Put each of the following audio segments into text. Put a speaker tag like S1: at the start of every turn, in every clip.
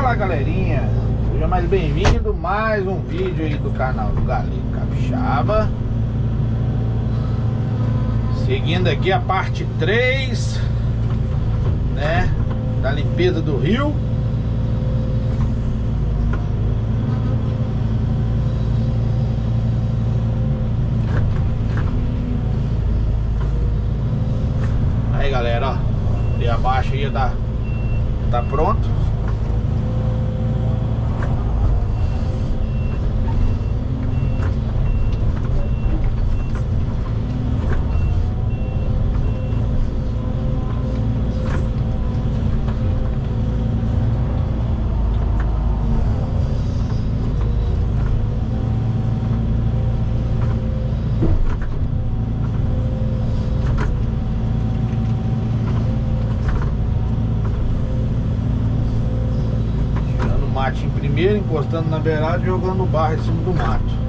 S1: Fala galerinha, seja mais bem-vindo mais um vídeo aí do canal do Galego Capixaba. Seguindo aqui a parte 3, né, da limpeza do rio. Aí galera, ó, ali abaixo aí tá pronto. Mato em primeiro, encostando na beirada e jogando barro em cima do mato.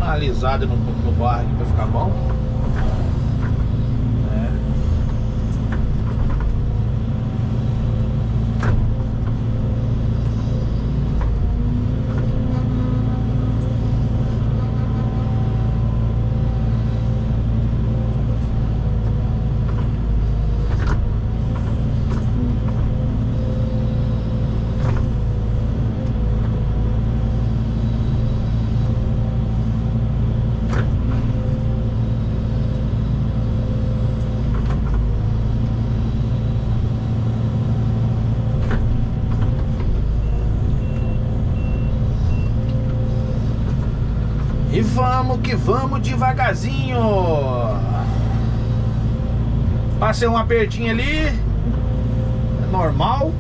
S1: Alisada no barro aqui pra ficar bom. E vamos que vamos devagarzinho. Passei um apertinho ali, é normal.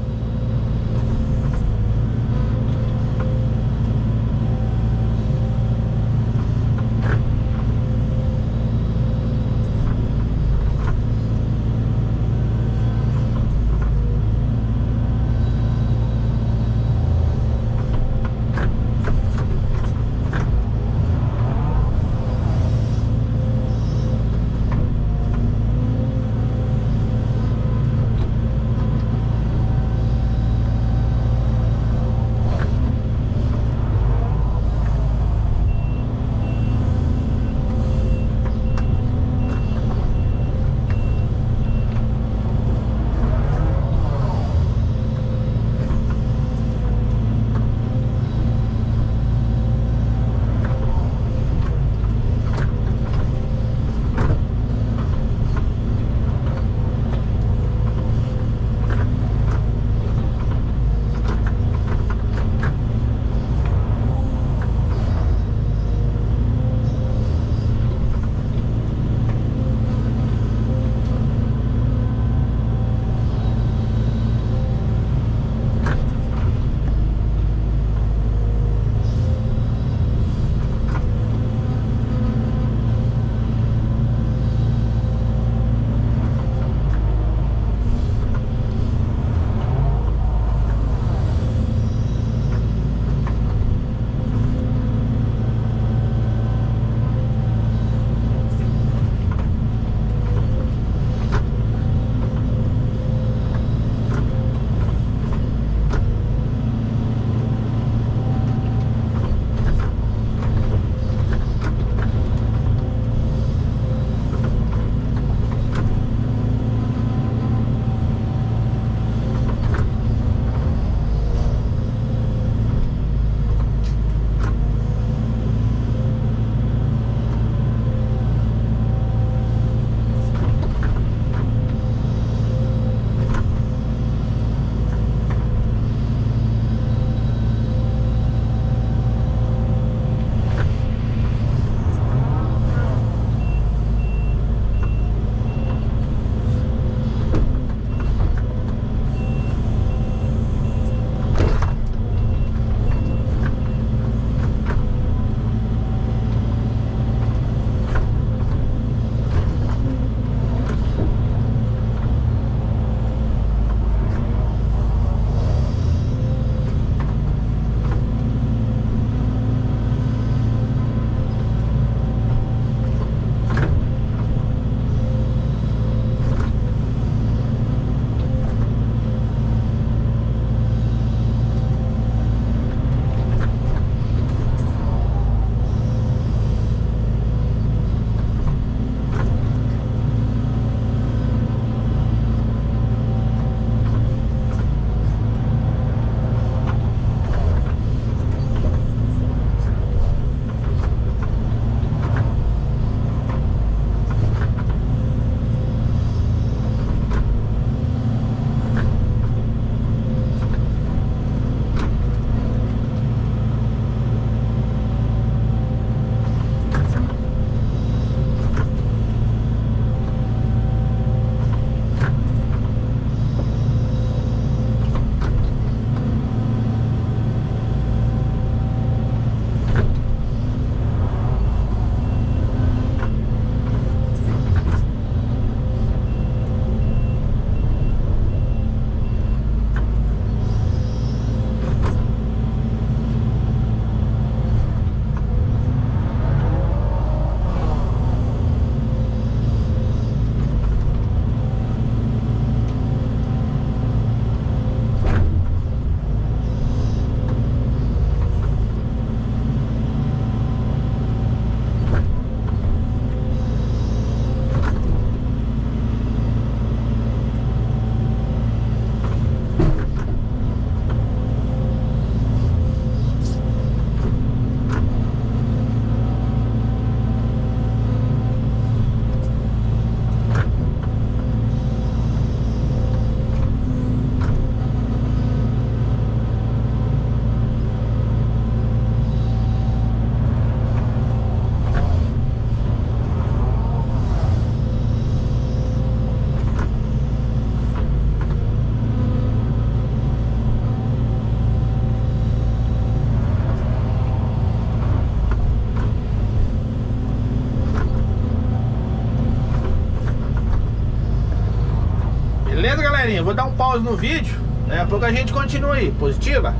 S1: galerinha, vou dar um pause no vídeo. Daqui a pouco a gente continua aí. Positiva?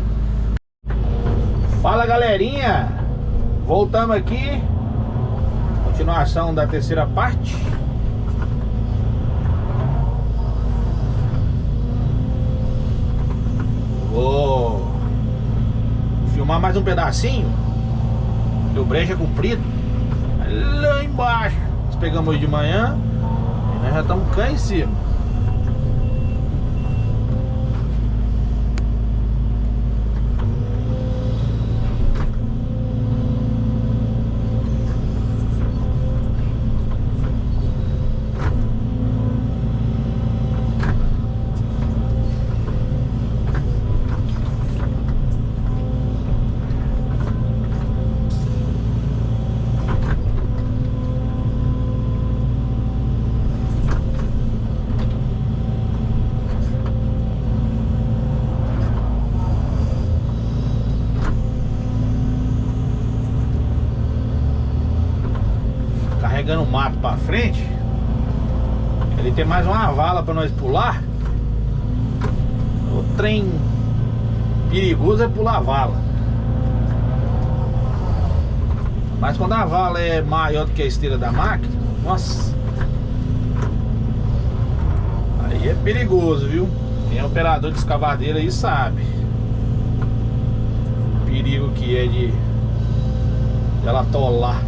S1: Fala, galerinha. Voltamos aqui. Continuação da terceira parte. Vou filmar mais um pedacinho. O brejo é comprido. Lá embaixo. Nós pegamos hoje de manhã e nós já estamos cá em cima. Carregando o mato pra frente. Ele tem mais uma vala pra nós pular. O trem perigoso é pular a vala. Mas quando a vala é maior do que a esteira da máquina, nossa, aí é perigoso, viu? Quem é operador de escavadeira aí sabe o perigo que é de ela atolar.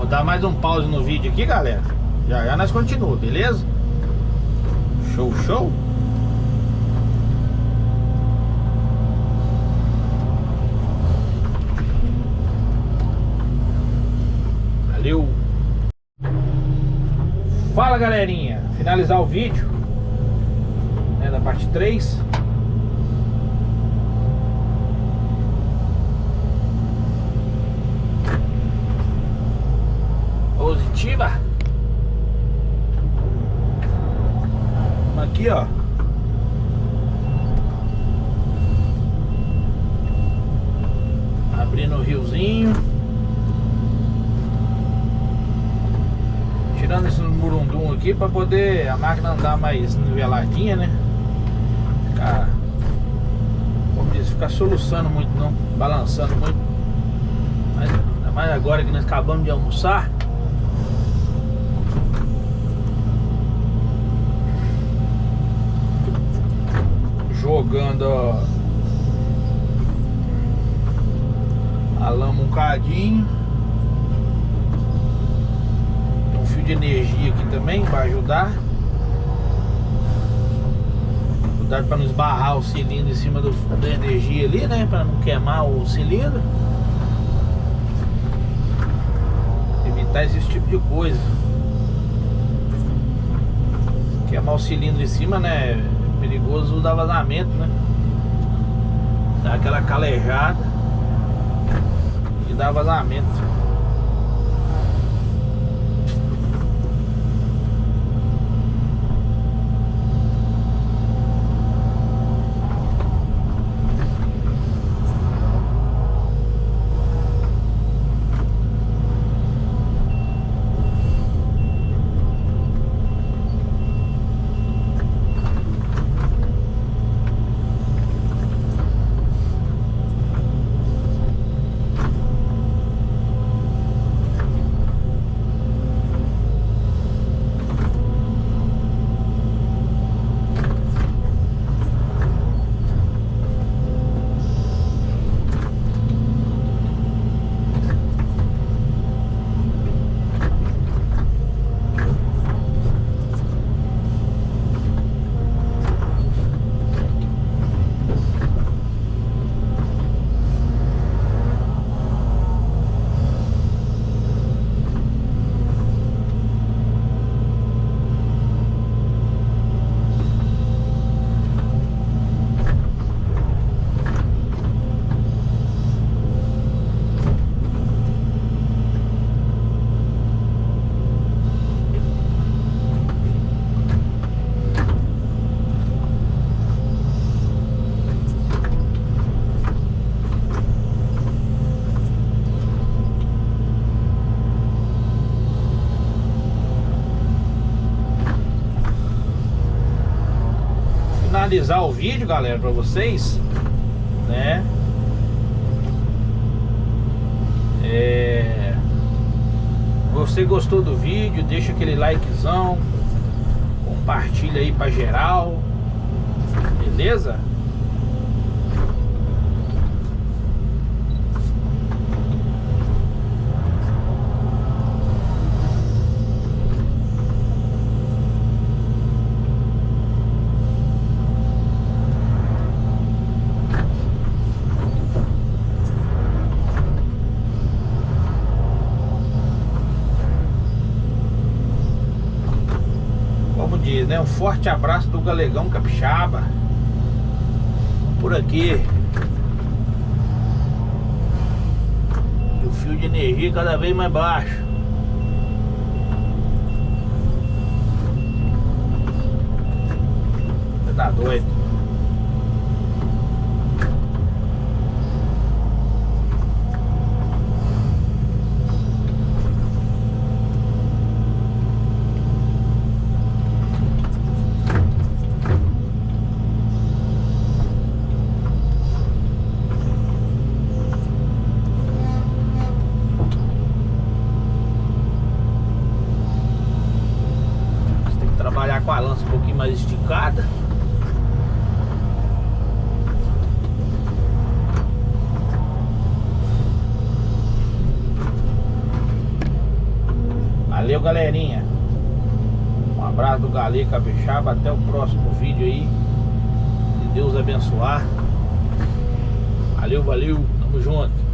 S1: Dar mais um pause no vídeo aqui, galera. Já já nós continuamos, beleza? Show, show. Valeu. Fala, galerinha. Finalizar o vídeo, né, da parte 3. Positiva. Aqui, ó. Abrindo o riozinho. Tirando esse murundum aqui pra poder a máquina andar mais niveladinha, né? Ficar, como diz, ficar soluçando muito não, balançando muito. Mas ainda mais agora que nós acabamos de almoçar. jogando a lama um cadinho. Tem um fio de energia aqui também para ajudar. Cuidado para não esbarrar o cilindro em cima da energia ali, né? Para não queimar o cilindro. Evitar esse tipo de coisa. Queimar o cilindro em cima, né? É perigoso dar vazamento, né? Dá aquela calejada e dá vazamento. Finalizar o vídeo, galera, para vocês, né? Você gostou do vídeo, deixa aquele likezão, compartilha aí para geral, beleza? Diz, né? Um forte abraço do Galegão Capixaba. Por aqui. E o fio de energia cada vez mais baixo. Você tá doido? Trabalhar com a lança um pouquinho mais esticada. Valeu, galerinha. Um abraço do Galê Capixaba. Até o próximo vídeo aí. Que Deus abençoar. Valeu, valeu. Tamo junto.